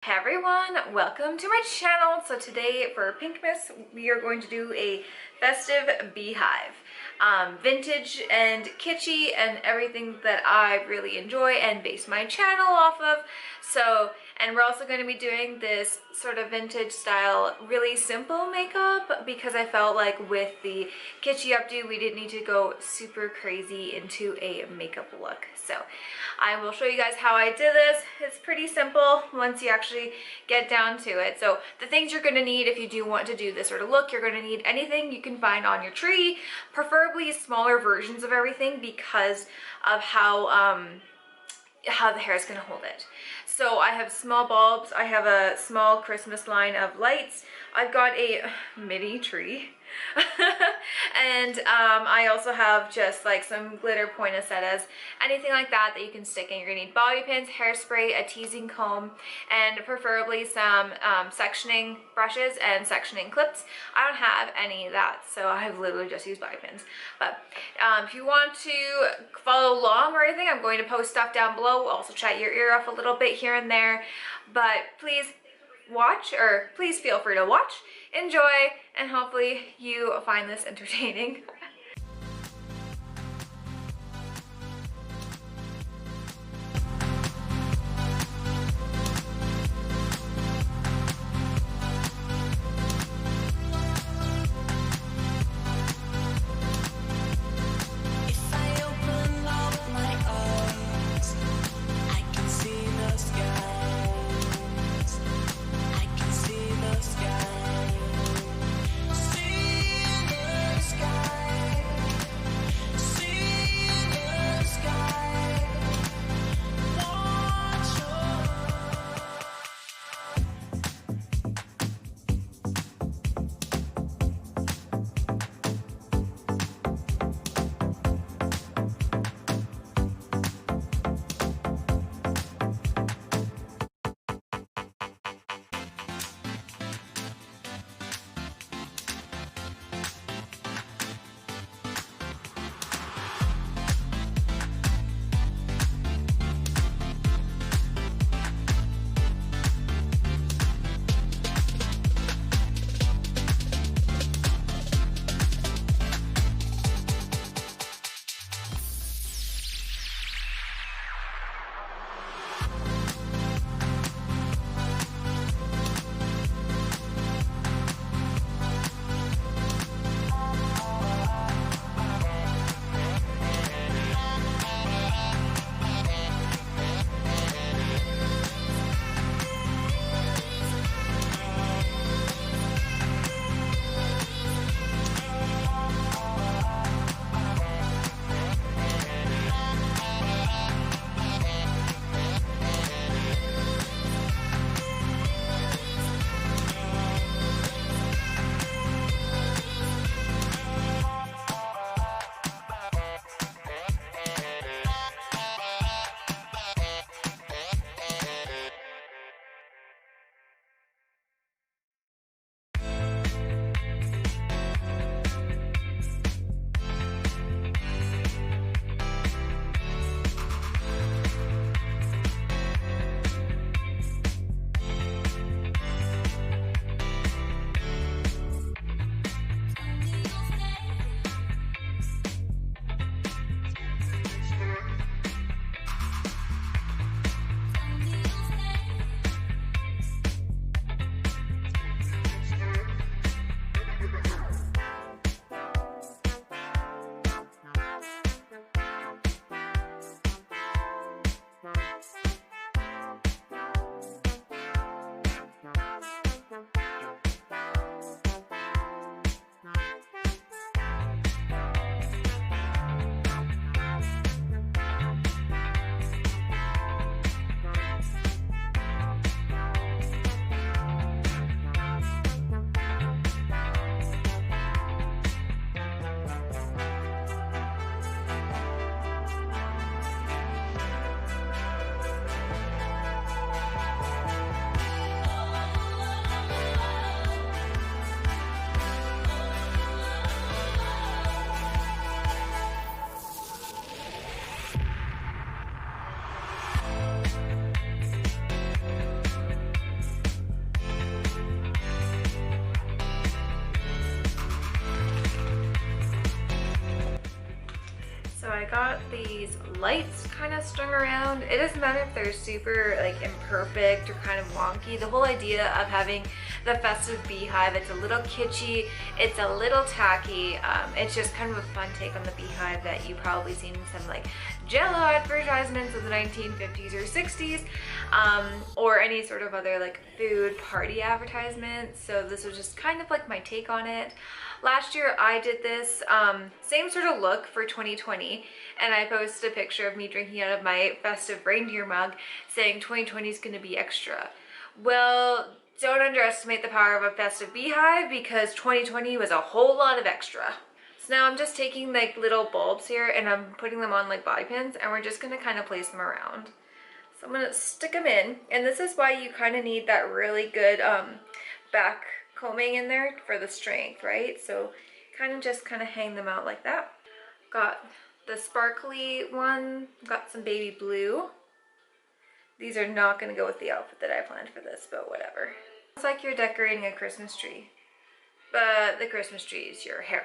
Hey everyone, welcome to my channel. So today for Pinkmas, we are going to do a festive beehive. Vintage and kitschy and everything that I really enjoy and base my channel off of. And we're also going to be doing this sort of vintage style, really simple makeup because I felt like with the kitschy updo, we didn't need to go super crazy into a makeup look. So I will show you guys how I did this. It's pretty simple once you actually get down to it. So the things you're going to need if you do want to do this sort of look, you're going to need anything you can find on your tree, preferably smaller versions of everything because of how the hair is going to hold it. So I have small bulbs, I have a small Christmas line of lights, I've got a mini tree, and I also have just like some glitter poinsettias, anything like that that you can stick in. You're gonna need bobby pins, hairspray, a teasing comb, and preferably some sectioning brushes and sectioning clips. I don't have any of that, so I've literally just used bobby pins. But if you want to follow along or anything, I'm going to post stuff down below. We'll also chat your ear off a little bit here and there, but please feel free to watch, enjoy, and hopefully you find this entertaining. got these lights kind of strung around. It doesn't matter if they're super like imperfect or kind of wonky. The whole idea of having the Festive Beehive, it's a little kitschy, it's a little tacky. It's just kind of a fun take on the Beehive that you probably seen in some like Jello advertisements of the 1950s or 60s, or any sort of other like food party advertisements. So this was just kind of like my take on it. Last year I did this same sort of look for 2020, and I posted a picture of me drinking out of my Festive reindeer mug saying 2020 is going to be extra. Well, don't underestimate the power of a Festive Beehive, because 2020 was a whole lot of extra. So now I'm just taking like little bulbs here and I'm putting them on like bobby pins, and we're just going to kind of place them around. So I'm going to stick them in, and this is why you kind of need that really good back combing in there for the strength, right? So kind of hang them out like that. Got the sparkly one, got some baby blue. These are not going to go with the outfit that I planned for this, but whatever. It's like you're decorating a Christmas tree, but the Christmas tree is your hair,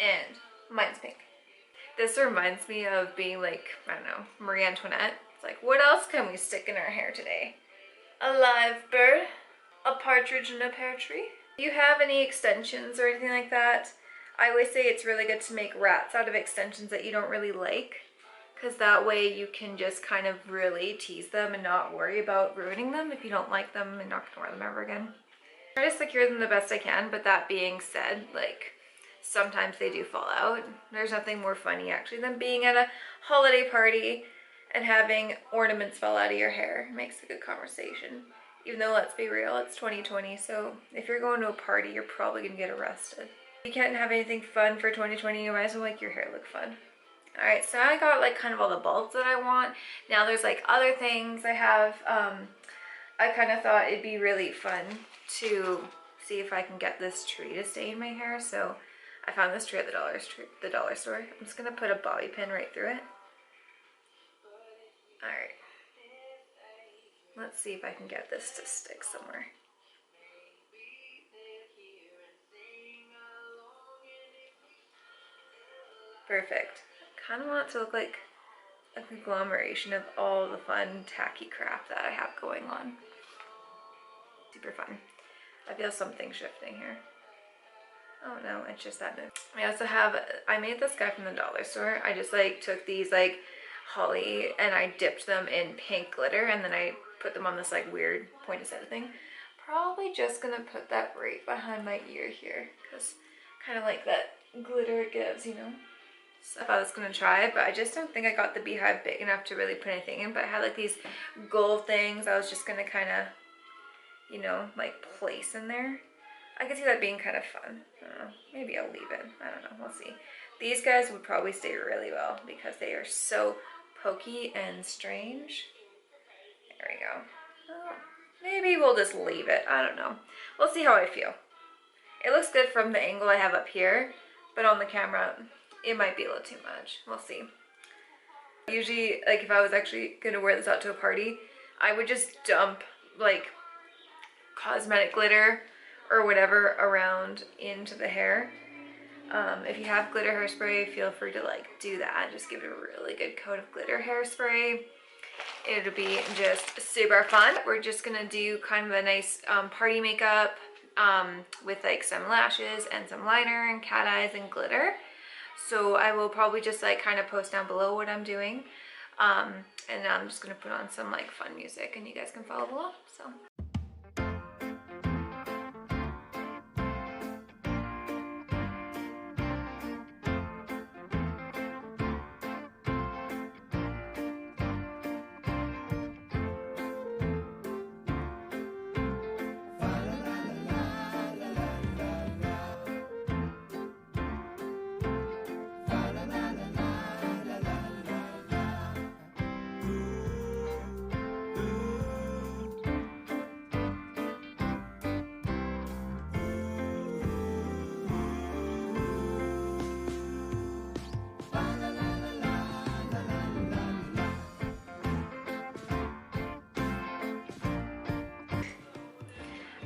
and mine's pink. This reminds me of being like, I don't know, Marie Antoinette. It's like, what else can we stick in our hair today? A live bird, a partridge in a pear tree. Do you have any extensions or anything like that? I always say it's really good to make rats out of extensions that you don't really like, because that way you can just kind of really tease them and not worry about ruining them if you don't like them and not gonna wear them ever again. I try to secure them the best I can, but that being said, like, sometimes they do fall out. There's nothing more funny actually than being at a holiday party and having ornaments fall out of your hair. It makes a good conversation. Even though, let's be real, it's 2020, so if you're going to a party, you're probably gonna get arrested. If you can't have anything fun for 2020, you might as well make your hair look fun. Alright, so I got like kind of all the bulbs that I want. Now there's like other things I have. I kind of thought it'd be really fun to see if I can get this tree to stay in my hair, so I found this tree at the dollar store. I'm just gonna put a bobby pin right through it. Alright. Let's see if I can get this to stick somewhere. Perfect. Kind of want it to look like a conglomeration of all the fun tacky crap that I have going on. Super fun. I feel something shifting here. Oh no, it's just that move. I also have, I made this guy from the dollar store. I just like took these like holly and I dipped them in pink glitter, and then I put them on this like weird poinsettia thing. Probably just gonna put that right behind my ear here, because kind of like that glitter it gives, you know. So I thought I was gonna try it, but I just don't think I got the Beehive big enough to really put anything in. But I had like these gold things I was just gonna kind of, you know, like place in there. I could see that being kind of fun. I don't know, maybe I'll leave it. I don't know, we'll see. These guys would probably stay really well because they are so pokey and strange. There we go. Oh, maybe we'll just leave it. I don't know. We'll see how I feel. It looks good from the angle I have up here, but on the camera, it might be a little too much. We'll see. Usually, like if I was actually gonna wear this out to a party, I would just dump like cosmetic glitter or whatever around into the hair. If you have glitter hairspray, feel free to like do that. Just give it a really good coat of glitter hairspray. It'll be just super fun. We're just gonna do kind of a nice party makeup with like some lashes and some liner and cat eyes and glitter. So I will probably just like kind of post down below what I'm doing. And I'm just gonna put on some like fun music and you guys can follow along. So.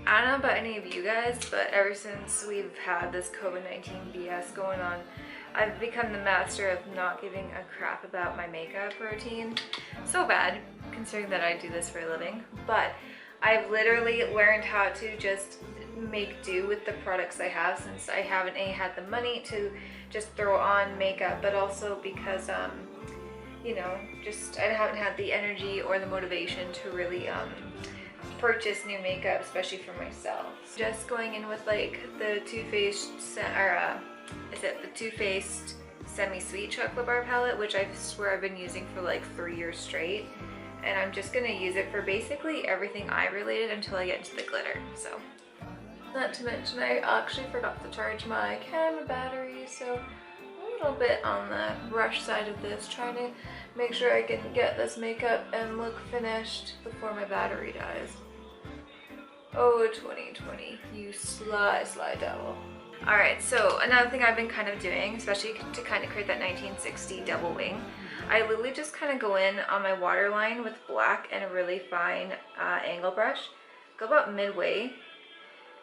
I don't know about any of you guys, but ever since we've had this COVID-19 BS going on, I've become the master of not giving a crap about my makeup routine. So bad, considering that I do this for a living. But I've literally learned how to just make do with the products I have, since I haven't had the money to just throw on makeup, but also because you know, just I haven't had the energy or the motivation to really purchase new makeup, especially for myself. Just going in with like the Too Faced the Too Faced Semi-Sweet Chocolate Bar palette, which I swear I've been using for like 3 years straight, and I'm just gonna use it for basically everything eye related until I get into the glitter. So, not to mention I actually forgot to charge my camera battery, so a little bit on the rush side of this, trying to make sure I can get this makeup and look finished before my battery dies. Oh, 2020, you sly devil. Alright, so another thing I've been kind of doing, especially to kind of create that 1960 double wing, I literally just kind of go in on my waterline with black and a really fine angle brush, go about midway,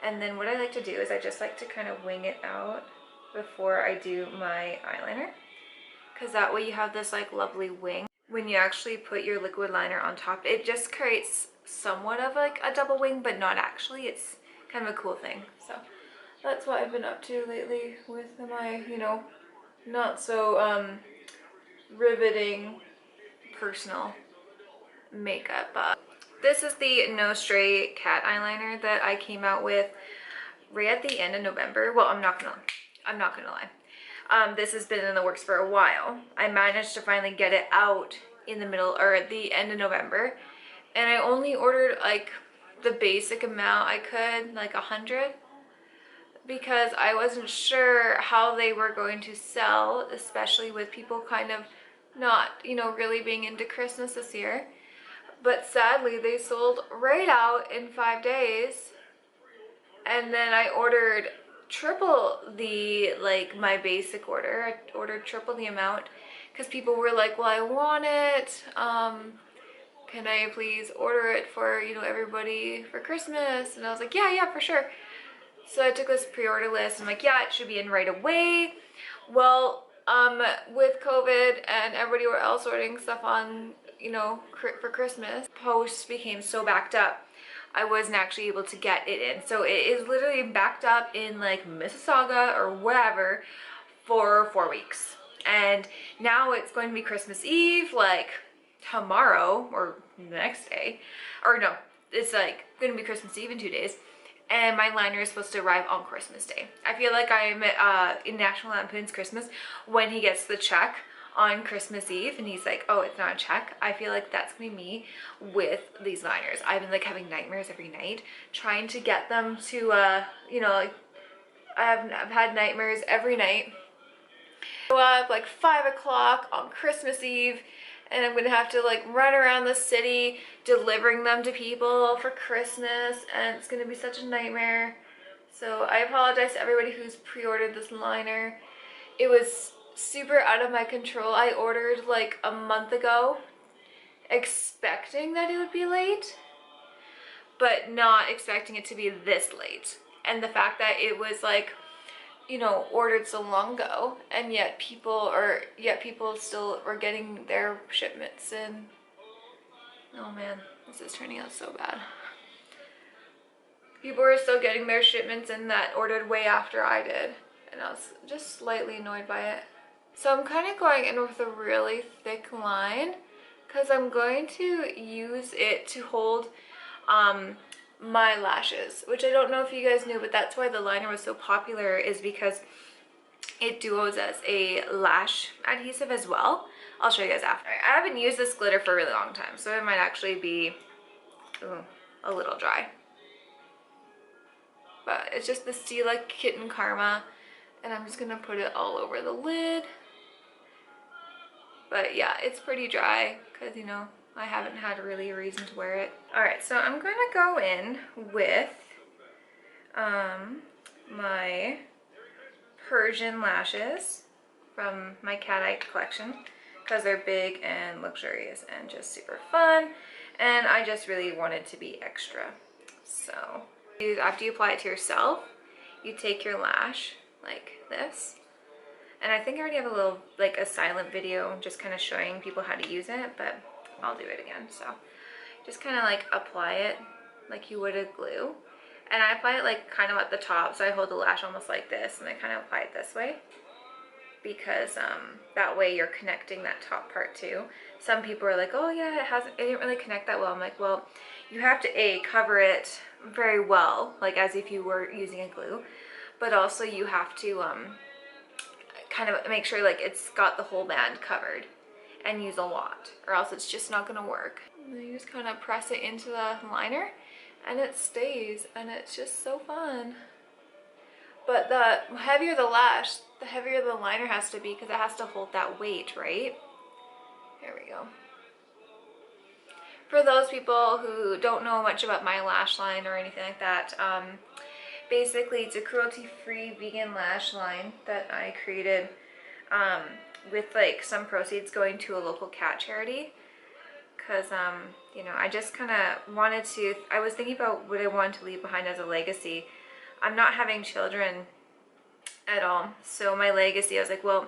and then what I like to do is I just like to kind of wing it out before I do my eyeliner, because that way you have this like lovely wing. When you actually put your liquid liner on top, it just creates somewhat of like a double wing, but not actually. It's kind of a cool thing. So that's what I've been up to lately with my, you know, not so riveting personal makeup. This is the No Stray Katt eyeliner that I came out with right at the end of November. Well, I'm not gonna lie. This has been in the works for a while. I managed to finally get it out in the middle or at the end of November, and I only ordered like the basic amount I could, like 100, because I wasn't sure how they were going to sell, especially with people kind of not, you know, really being into Christmas this year. But sadly, they sold right out in 5 days, and then I ordered triple the, like, my basic order. I ordered triple the amount because people were like, well, I want it, can I please order it for, you know, everybody for Christmas? And I was like, yeah, for sure. So I took this pre-order list. I'm like, yeah, it should be in right away. Well, with COVID and everybody else ordering stuff on, you know, for Christmas, posts became so backed up, I wasn't actually able to get it in. So it is literally backed up in like Mississauga or wherever for 4 weeks. And now it's going to be Christmas Eve, like tomorrow or the next day. Or no, it's like going to be Christmas Eve in 2 days. And my liner is supposed to arrive on Christmas Day. I feel like I'm in National Lampoon's Christmas when he gets the check on Christmas Eve and he's like, oh, it's not a check. I feel like that's gonna be me with these liners. I've been like having nightmares every night trying to get them to, you know, like I've had nightmares every night. Go up like 5 o'clock on Christmas Eve, and I'm gonna have to like run around the city delivering them to people for Christmas, and it's gonna be such a nightmare. So I apologize to everybody who's pre-ordered this liner. It was super out of my control. I ordered like a month ago expecting that it would be late, but not expecting it to be this late. And the fact that it was like, you know, ordered so long ago, and yet people still were getting their shipments in. Oh man, this is turning out so bad. People were still getting their shipments in that ordered way after I did, and I was just slightly annoyed by it. So I'm kind of going in with a really thick line because I'm going to use it to hold my lashes, which I don't know if you guys knew, but that's why the liner was so popular, is because it duos as a lash adhesive as well. I'll show you guys after. I haven't used this glitter for a really long time, so it might actually be a little dry. But it's just the Stila Kitten Karma, and I'm just gonna put it all over the lid. But yeah, it's pretty dry because, you know, I haven't had really a reason to wear it. Alright, so I'm gonna go in with my Persian Lashes from my Katt collection, because they're big and luxurious and just super fun, and I just really wanted to be extra. So after you apply it to yourself, you take your lash like this, And I think I already have a little, like a silent video just kind of showing people how to use it, but I'll do it again. So just kind of like apply it like you would a glue. And I apply it like kind of at the top. So I hold the lash almost like this and I kind of apply it this way, because that way you're connecting that top part too. Some people are like, oh yeah, it didn't really connect that well. I'm like, well, you have to cover it very well, like as if you were using a glue, but also you have to kind of make sure like it's got the whole band covered, and use a lot, or else it's just not gonna work. And then you just kind of press it into the liner and it stays, and it's just so fun. But the heavier the lash, the heavier the liner has to be, because it has to hold that weight, right? There we go. For those people who don't know much about my lash line or anything like that, basically it's a cruelty-free vegan lash line that I created with like some proceeds going to a local cat charity. Because, you know, I just kind of wanted to, I was thinking about what I wanted to leave behind as a legacy. I'm not having children at all, so my legacy, I was like, well,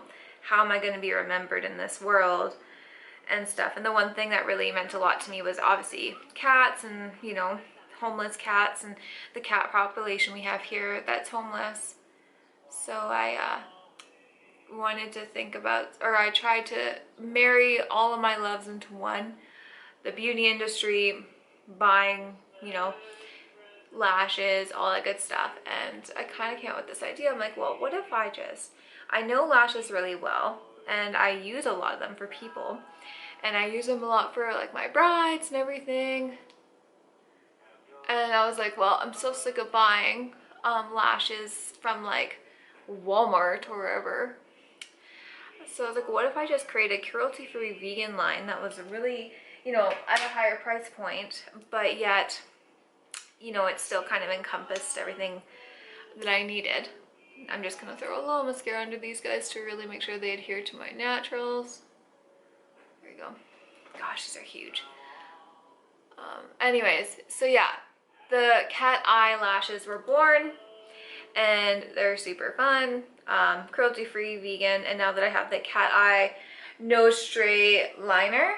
how am I going to be remembered in this world and stuff? And the one thing that really meant a lot to me was obviously cats, and, you know, homeless cats, and the cat population we have here that's homeless. So I wanted to think about, or I tried to marry all of my loves into one: the beauty industry, buying, you know, lashes, all that good stuff. And I kind of came up with this idea. I'm like, well, what if I know lashes really well, and I use a lot of them for people, and I use them a lot for like my brides and everything. And I was like, well, I'm so sick of buying lashes from like Walmart or wherever. So I was like, what if I just create a cruelty-free vegan line that was really, you know, at a higher price point, but yet, you know, it still kind of encompassed everything that I needed. I'm just gonna throw a little mascara under these guys to really make sure they adhere to my naturals. There we go. Gosh, these are huge. Anyways, so yeah, the cat eye lashes were born, and they're super fun, cruelty-free, vegan. And now that I have the cat eye no stray liner,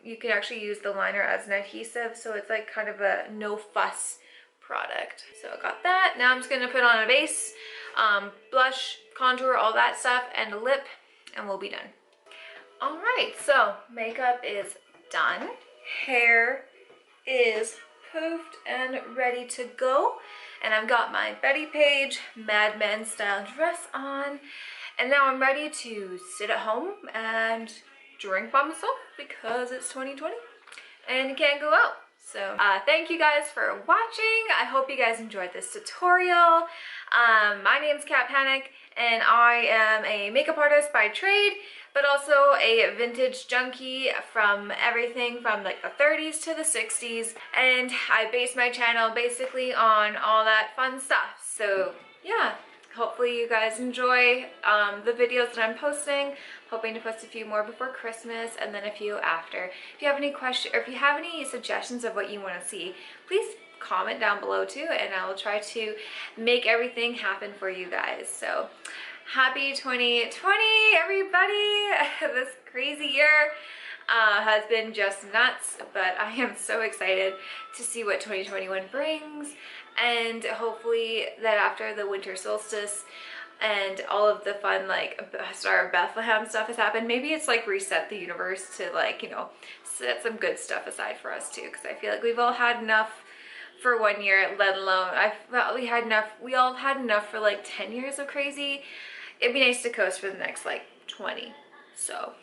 you can actually use the liner as an adhesive, so it's like kind of a no fuss product. So I got that. Now I'm just gonna put on a base, blush, contour, all that stuff, and a lip, and we'll be done. All right, so makeup is done, hair is poofed and ready to go, and I've got my Betty Page Mad Men style dress on, and now I'm ready to sit at home and drink by myself, because it's 2020 and you can't go out. So thank you guys for watching. I hope you guys enjoyed this tutorial. My name's Katt, and I am a makeup artist by trade, but also a vintage junkie from everything from like the 30s to the 60s. And I base my channel basically on all that fun stuff. So yeah, hopefully you guys enjoy the videos that I'm posting. Hoping to post a few more before Christmas, and then a few after. If you have any questions, or if you have any suggestions of what you want to see, please comment down below too, and I will try to make everything happen for you guys. So happy 2020, everybody. This crazy year has been just nuts, but I am so excited to see what 2021 brings, and hopefully that after the winter solstice and all of the fun like Star of Bethlehem stuff has happened, maybe it's like reset the universe to, like, you know, set some good stuff aside for us too, because I feel like we've all had enough for 1 year, let alone, I felt we all had enough for like 10 years of crazy. It'd be nice to coast for the next like 20. So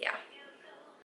yeah.